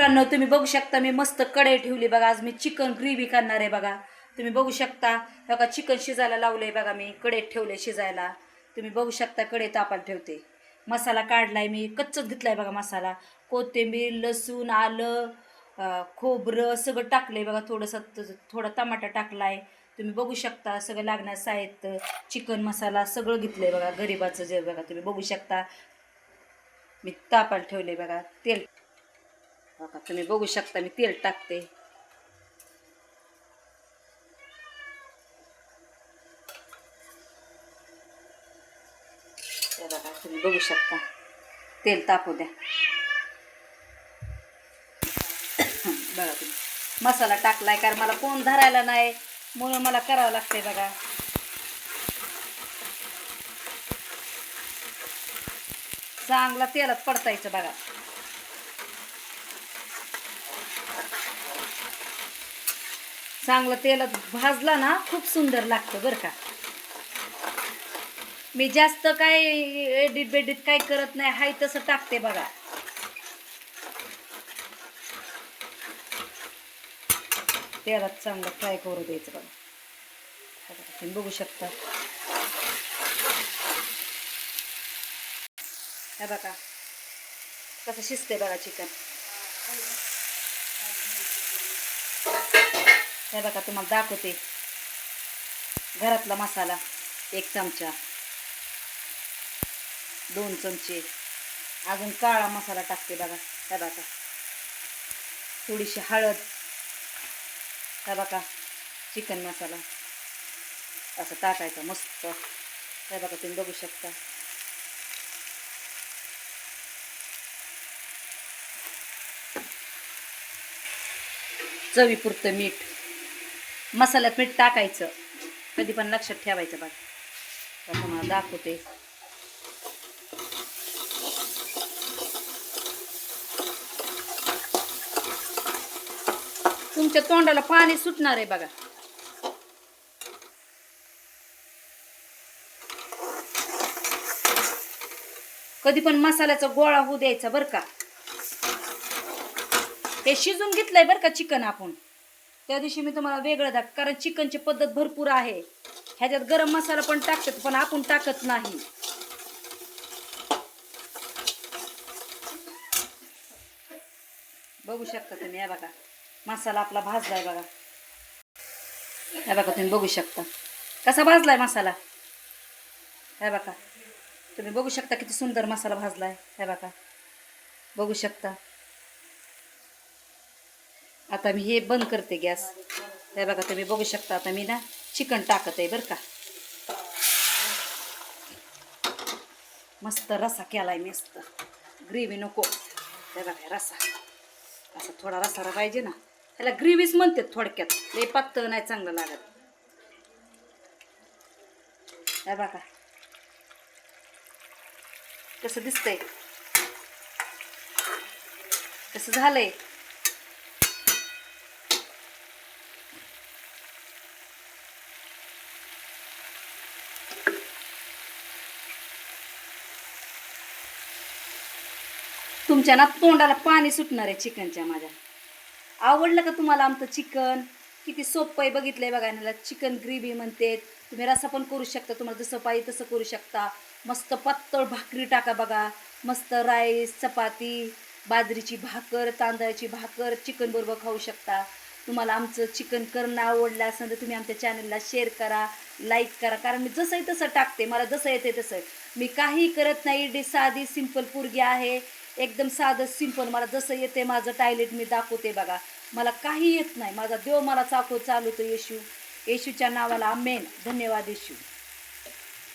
मित्रांनो, तुम्ही बघू शकता मी मस्त कढई ठेवली बघा. आज मी चिकन ग्रेव्ही करणार आहे बघा. तुम्ही बघू शकता बघा, चिकन शिजायला लावलंय बघा. मी कढईत ठेवले शिजायला. तुम्ही बघू शकता कढई तापायला ठेवते. मसाला काढलाय मी, कच्चच घेतलाय बघा मसाला. कोथिंबीर, लसूण, आलं, खोबरं सगळं टाकलंय बघा. थोडा टमाटा टाकलाय. तुम्ही बघू शकता सगळं लागणार साहित्य, चिकन मसाला सगळं घेतलंय बघा. गरीबाचं जे बघा, तुम्ही बघू शकता. मी तापायला ठेवले बघा. तेल बघा, तुम्ही बघू शकता मी तेल टाकते. ते बघा, तुम्ही बघू शकता तेल तापू द्या. बघा तुम्ही मसाला टाकलाय, कारण मला कोण धरायला नाही म्हणून मला करावं लागतंय बघा. चांगला तेलात पडतायचं बघा. चांगलं तेलात भाजला ना खूप सुंदर लागतं बरं का. मी जास्त काय एडिट बेडिट काय करत नाही, हाय तसं टाकते बघा. तेलात चांगलं फ्राय करू द्यायचं बघा. तुम्ही बघू शकता. हे बघा कसं शिजते बघा चिकन. हे बघा तुम्हाला दाखवते. घरातला मसाला 1 चमचा, 2 चमचे, अजून काळा मसाला टाकते बघा. हे बघा थोडीशी हळद. हे बघा चिकन मसाला असं टाकायचा मस्त. हे बघा तुम्ही बघू शकता. चवीपुरतं मीठ. मसाल्यात मीठ टाकायचं, कधी पण लक्षात ठेवायचं बघा. तुम्हाला दाखवते. तुमच्या तोंडाला पाणी सुटणार आहे बघा. कधी पण मसाल्याचा गोळा होऊ द्यायचा बरं का. हे शिजून घेतलंय बरं का चिकन आपण. त्या दिवशी मी तुम्हाला वेगळं दाख, कारण चिकनची पद्धत भरपूर आहे. ह्याच्यात गरम मसाला पण टाकतात, पण आपण टाकत नाही. बघू शकता तुम्ही. हे बघा मसाला आपला भाजलाय बघा. हे बघा तुम्ही बघू शकता कसा भाजलाय मसाला. हे बघा तुम्ही बघू शकता किती सुंदर मसाला भाजलाय. हे बघा बघू शकता. आता मी हे बंद करते गॅस. हे बघा तुम्ही बघू शकता. आता मी ना चिकन टाकत आहे बरं का. मस्त रसा केलाय, मस्त ग्रेव्ही नको. हे बघा रसा असा थोडा रसाला पाहिजे ना. ह्याला ग्रेव्हीच म्हणते थोडक्यात, लय पातळ नाही चांगलं लागत. हे बघा कसं दिसतंय, कसं झालंय. तुमच्या ना तोंडाला पाणी सुटणार आहे चिकनच्या माझ्या. आवडलं का तुम्हाला आमचं चिकन? किती सोपं आहे बघितलंय बघा. ह्याला चिकन ग्रेव्ही म्हणते. तुम्ही रसा पण करू शकता, तुम्हाला जसं पाहिजे तसं करू शकता. मस्त पातळ भाकरी टाका बघा. मस्त राईस, चपाती, बाजरीची भाकर, तांदळाची भाकर चिकन बरोबर खाऊ शकता. तुम्हाला आमचं चिकन करणं आवडलं असेल तर तुम्ही आमच्या चॅनलला शेअर करा, लाईक करा. कारण मी जसं आहे तसं टाकते, मला जसं येते तसं. मी काही करत नाही. साधी सिंपल पोरगी आहे, एकदम साधं सिंपल. मला जसं येते माझं टॉयलेट मी दाखवते बघा. मला काही येत नाही. माझा देव मला चालवतो येशू. येशूच्या नावाला आमेन. धन्यवाद येशू.